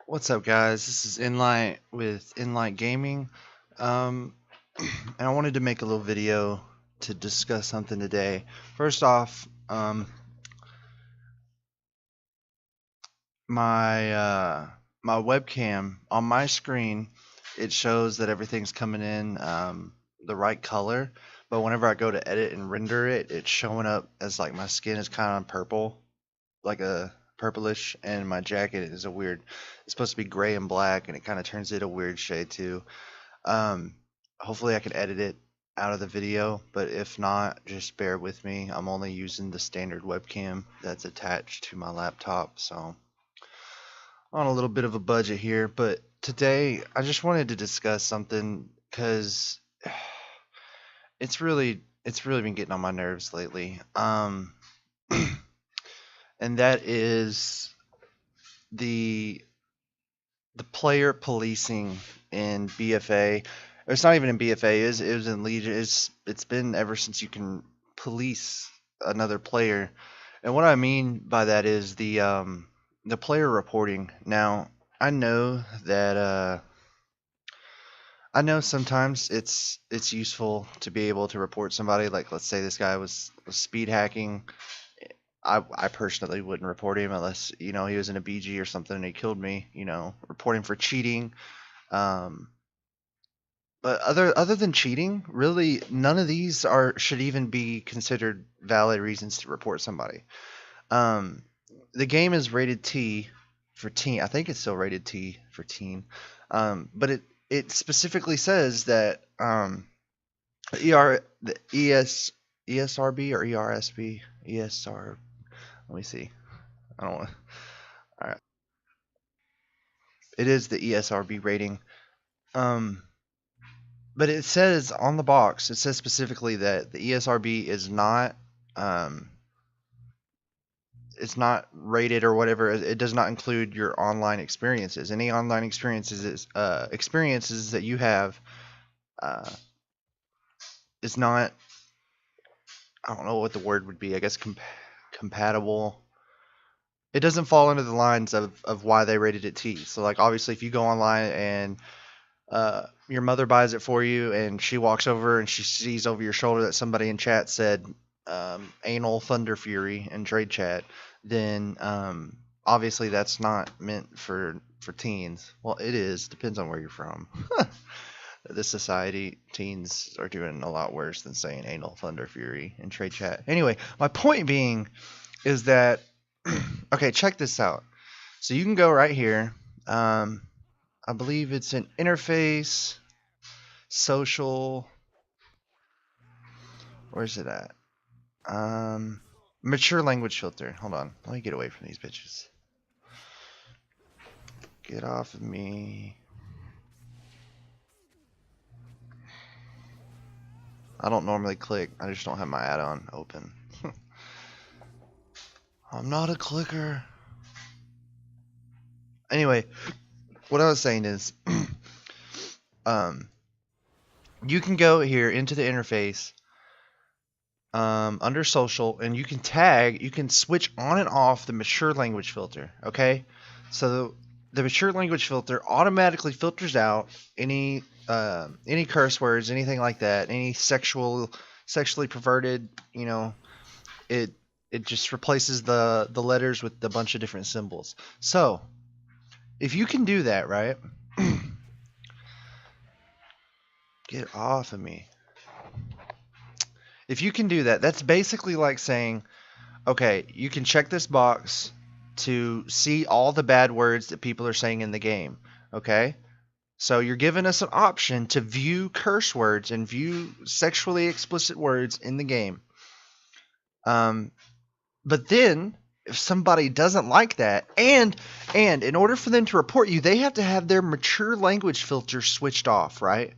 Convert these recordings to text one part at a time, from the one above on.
What's up, guys? This is Enlight with Enlight Gaming, um, and I wanted to make a little video to discuss something today. First off, my webcam on my screen, it shows that everything's coming in the right color, but whenever I go to edit and render it, it's showing up as like my skin is kind of purple, like a purplish, and my jacket is a weird. It's supposed to be gray and black, and it kind of turns it a weird shade too. Um, Hopefully I can edit it out of the video, but if not, just bear with me. I'm only using the standard webcam that's attached to my laptop, so on a little bit of a budget here. But today I just wanted to discuss something because it's really been getting on my nerves lately. And that is the player policing in BFA. It's not even in BFA. It was in Legion. It's been ever since you can police another player. And what I mean by that is the player reporting. Now I know that I know sometimes it's useful to be able to report somebody. Like, let's say this guy was speed hacking. I personally wouldn't report him unless, he was in a BG or something and he killed me, report him for cheating. But other than cheating, really none of these should even be considered valid reasons to report somebody. The game is rated T for teen. I think it's still rated T for teen. But it specifically says that the ESRB or ERSB, ESR. Let me see. I don't want. All right. It is the ESRB rating. But it says on the box, it says specifically that the ESRB is not it's not rated or whatever. It does not include your online experiences. Any online experiences that you have is not. I don't know what the word would be. I guess compatible. It doesn't fall under the lines of why they rated it T. So, like, obviously, if you go online and your mother buys it for you and she walks over and she sees over your shoulder that somebody in chat said anal thunder fury in trade chat, then obviously that's not meant for teens. Well, it is. Depends on where you're from. This society, teens are doing a lot worse than saying anal thunder fury in trade chat. Anyway, my point being is that okay, check this out. So you can go right here. I believe it's an interface, social. Where's it at? Mature language filter. Hold on. Let me get away from these bitches. Get off of me. I don't normally click. I just don't have my add-on open. I'm not a clicker. Anyway, what I was saying is, you can go here into the interface, under social, and you can switch on and off the mature language filter. Okay, so the mature language filter automatically filters out any curse words, anything like that, any sexually perverted. It just replaces the letters with a bunch of different symbols. So if you can do that, right? Get off of me. If you can do that, that's basically like saying, okay, you can check this box to see all the bad words that people are saying in the game. Okay? So you're giving us an option to view curse words and view sexually explicit words in the game. But then if somebody doesn't like that, and in order for them to report you, they have to have their mature language filter switched off, right?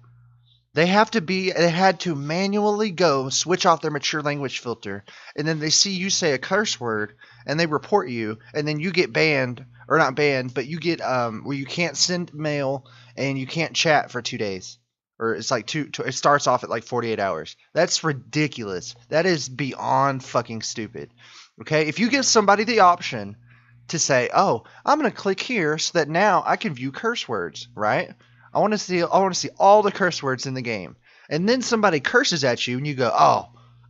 They had to manually go switch off their mature language filter, and then they see you say a curse word, and they report you, and then you get banned, or not banned, but you get where you can't send mail and you can't chat for 2 days, or it's like it starts off at like 48 hours. That's ridiculous. That is beyond fucking stupid. Okay, if you give somebody the option to say, oh, I'm going to click here so that now I can view curse words, right? I want to see all the curse words in the game. And then somebody curses at you and you go,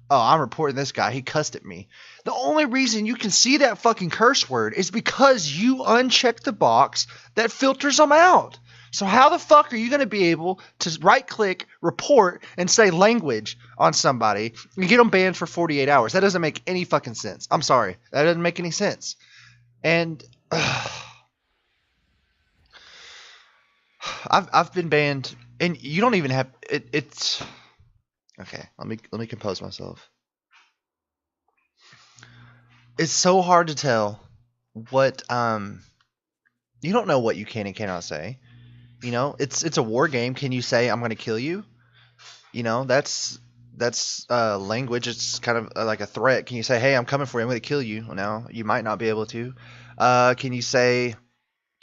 I'm reporting this guy. He cussed at me. The only reason you can see that fucking curse word is because you unchecked the box that filters them out. So how the fuck are you going to be able to right-click, report, and say language on somebody and get them banned for 48 hours? That doesn't make any fucking sense. I'm sorry. That doesn't make any sense. And I've been banned, and you don't even have it. It's okay. Let me compose myself. It's so hard to tell what you don't know what you can and cannot say. You know, it's a war game. Can you say I'm going to kill you? You know, that's language. It's kind of like a threat. Can you say, hey, I'm coming for you, I'm going to kill you? Well, no, you might not be able to. Can you say,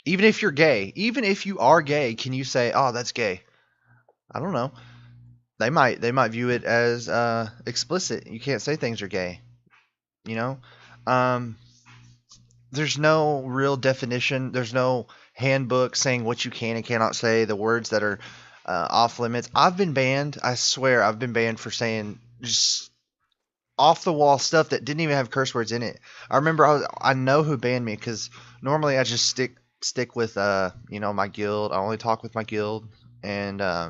even if you're gay, even if you are gay, can you say, oh, that's gay? I don't know. They might view it as explicit. You can't say things are gay. You know, there's no real definition. There's no handbook saying what you can and cannot say. The words that are off limits. I've been banned. I swear, I've been banned for saying just off the wall stuff that didn't even have curse words in it. I remember I know who banned me because normally I just stick with my guild. I only talk with my guild, and I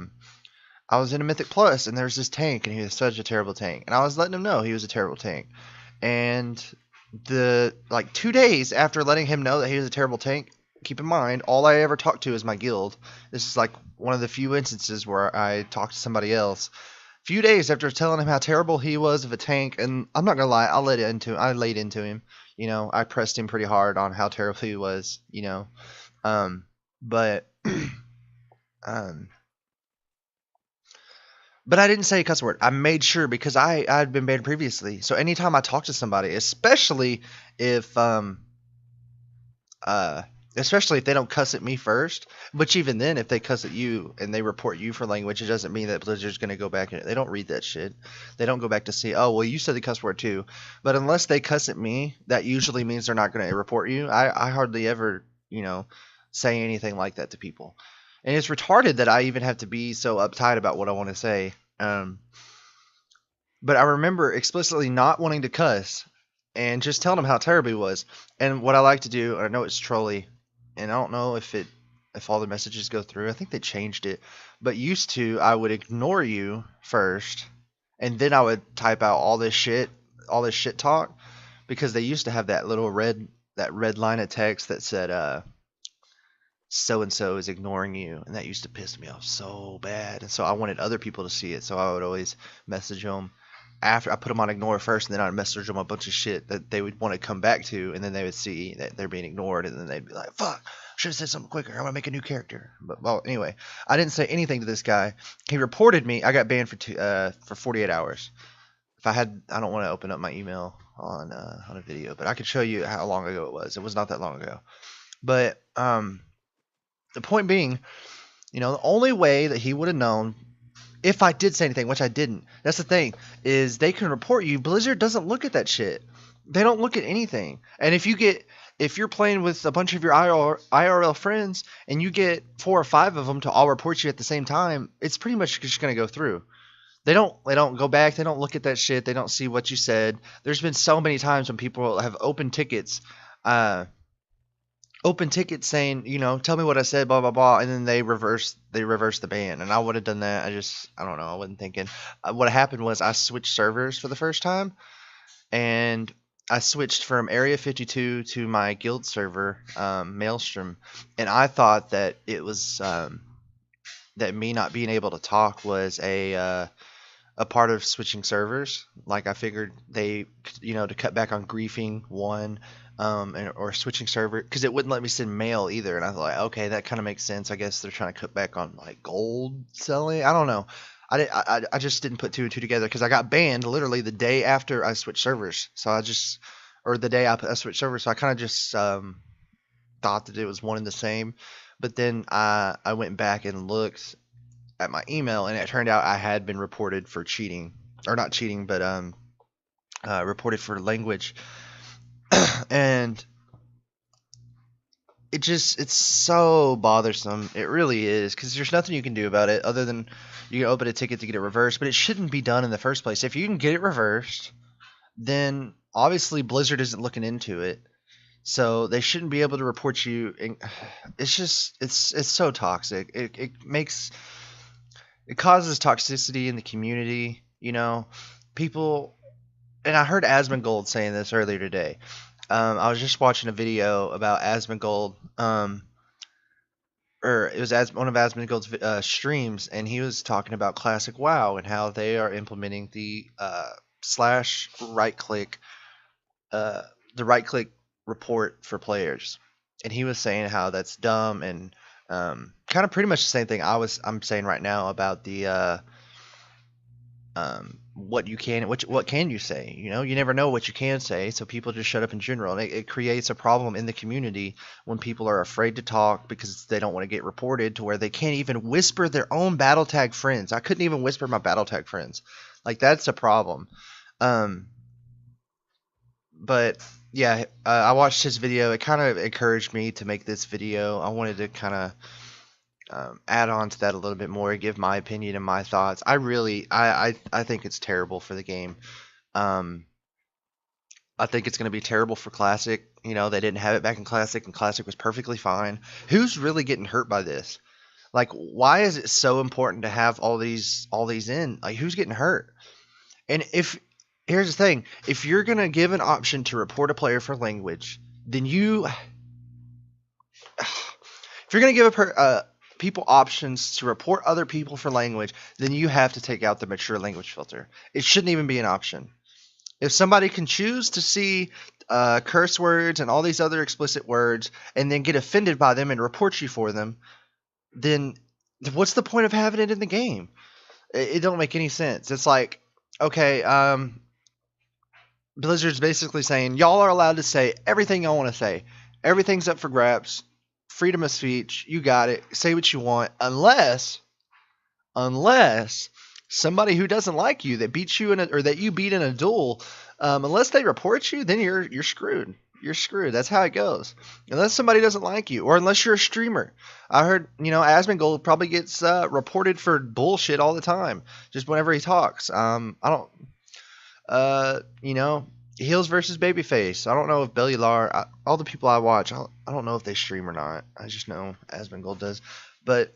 was in a Mythic Plus, and there's this tank, and he was such a terrible tank, and I was letting him know he was a terrible tank. And 2 days after letting him know that he was a terrible tank, keep in mind, all I ever talked to is my guild. This is like one of the few instances where I talked to somebody else. A few days after telling him how terrible he was of a tank, and I'm not gonna lie, I laid into him. You know, I pressed him pretty hard on how terrible he was. You know, but I didn't say a cuss word. I made sure because I had been banned previously. So anytime I talk to somebody, especially if they don't cuss at me first, which even then, if they cuss at you and they report you for language, it doesn't mean that Blizzard's going to go back and they don't read that shit. They don't go back to see, oh, well, you said the cuss word too. But unless they cuss at me, that usually means they're not going to report you. I hardly ever, say anything like that to people. And it's retarded that I even have to be so uptight about what I want to say. But I remember explicitly not wanting to cuss and just telling him how terrible he was. And what I like to do, I know it's trolly, and I don't know if all the messages go through. I think they changed it. But used to, I would ignore you first, and then I would type out all this shit talk, because they used to have that little red line of text that said, so and so is ignoring you, and that used to piss me off so bad. And so I wanted other people to see it, so I would always message them after I put them on ignore first, and then I'd message them a bunch of shit that they would want to come back to, and then they would see that they're being ignored, and then they'd be like, fuck, should have said something quicker, I'm gonna make a new character. But well, anyway, I didn't say anything to this guy. He reported me. I got banned for 48 hours. I don't want to open up my email on a video, but I could show you how long ago it was. It was not that long ago. But the point being, the only way that he would have known if I did say anything, which I didn't. That's the thing, is they can report you. Blizzard doesn't look at that shit. They don't look at anything. And if you're playing with a bunch of your IRL friends and you get 4 or 5 of them to all report you at the same time, it's pretty much just going to go through. They don't go back. They don't look at that shit. They don't see what you said. There's been so many times when people have open tickets saying, tell me what I said, blah, blah, blah, and then they reverse the ban. And I would have done that. I don't know. I wasn't thinking. What happened was I switched servers for the first time, and I switched from Area 52 to my guild server, Maelstrom, and I thought that it was that me not being able to talk was a part of switching servers. Like I figured they, to cut back on griefing one, or switching server, because it wouldn't let me send mail either. And I thought, okay, that kind of makes sense. I guess they're trying to cut back on like gold selling. I don't know. I just didn't put 2 and 2 together, because I got banned literally the day after I switched servers. The day I switched servers. So I kind of just thought that it was one and the same. But then I went back and looked at my email, and it turned out I had been reported for cheating, or not cheating, but reported for language. And it's so bothersome. It really is, because there's nothing you can do about it other than you can open a ticket to get it reversed. But it shouldn't be done in the first place. If you can get it reversed, then obviously Blizzard isn't looking into it, so they shouldn't be able to report you. It's just it's so toxic. It causes toxicity in the community. You know, people. And I heard Asmongold saying this earlier today. I was just watching a video about Asmongold, or it was one of Asmongold's streams, and he was talking about Classic WoW and how they are implementing the slash right click, the right click report for players, and he was saying how that's dumb and kind of pretty much the same thing I'm saying right now about the what can you say? You know, you never know what you can say, so people just shut up in general, and it creates a problem in the community when people are afraid to talk because they don't want to get reported, to where they can't even whisper their own battle tag friends. I couldn't even whisper my battle tag friends. Like, that's a problem. But yeah, I watched his video. It kind of encouraged me to make this video. I wanted to kind of add on to that a little bit more, give my opinion and my thoughts. I think it's terrible for the game. I think it's going to be terrible for Classic. You know, they didn't have it back in Classic, and Classic was perfectly fine. Who's really getting hurt by this? Like, why is it so important to have all these in? Like, who's getting hurt? And here's the thing, if you're going to give an option to report a player for language, then if you're going to give people options to report other people for language, then you have to take out the mature language filter. It shouldn't even be an option. If somebody can choose to see curse words and all these other explicit words and then get offended by them and report you for them, then what's the point of having it in the game? It don't make any sense. It's like, okay, Blizzard's basically saying, y'all are allowed to say everything y'all want to say. Everything's up for grabs. Freedom of speech, you got it. Say what you want, unless somebody who doesn't like you, that beats you or that you beat in a duel, unless they report you, then you're screwed. You're screwed. That's how it goes. Unless somebody doesn't like you, or unless you're a streamer. I heard, Asmongold probably gets reported for bullshit all the time, just whenever he talks. Heels versus Babyface. I don't know if Bellular, all the people I watch, I don't know if they stream or not. I just know Asmongold does. But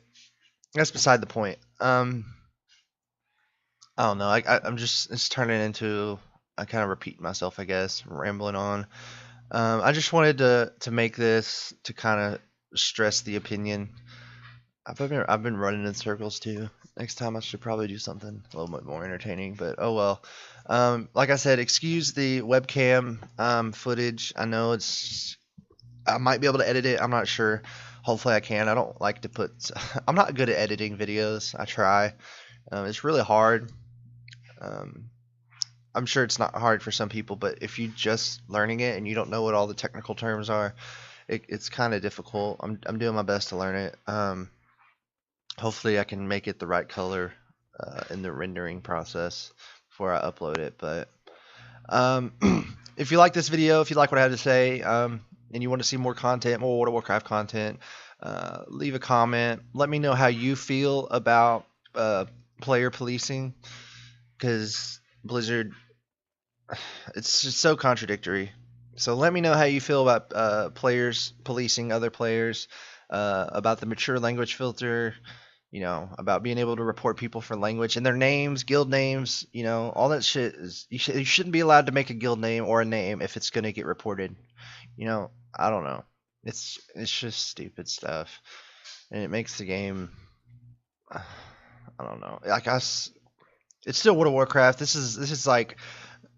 that's beside the point. I don't know. It's turning into, I kind of repeat myself, I guess, rambling on. I just wanted to make this to kind of stress the opinion. I've been running in circles too. Next time I should probably do something a little bit more entertaining, but oh well. Like I said, excuse the webcam footage. I know I might be able to edit it. I'm not sure. Hopefully I can. I don't like to I'm not good at editing videos. I try. It's really hard. I'm sure it's not hard for some people, but if you're just learning it and you don't know what all the technical terms are, it's kind of difficult. I'm doing my best to learn it. Hopefully I can make it the right color in the rendering process before I upload it. But if you like this video, if you like what I have to say, and you want to see more content, more World of Warcraft content, leave a comment. Let me know how you feel about player policing, because Blizzard, it's just so contradictory. So let me know how you feel about players policing other players, about the mature language filter, about being able to report people for language and their names, guild names, all that shit. You shouldn't be allowed to make a guild name or a name if it's going to get reported. I don't know. It's just stupid stuff, and it makes the game, I don't know. Like it's still World of Warcraft. This is like,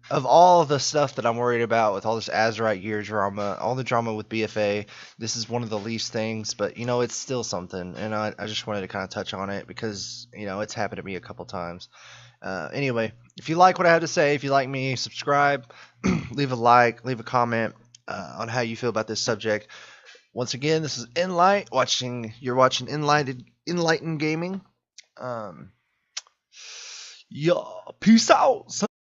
of all the stuff that I'm worried about with all this Azerite gear drama, all the drama with BFA, this is one of the least things, but it's still something, and I just wanted to kind of touch on it because it's happened to me a couple times. Anyway, if you like what I have to say, if you like me, subscribe, leave a like, leave a comment on how you feel about this subject. Once again, this is you're watching Enlightened Gaming. Yeah, peace out.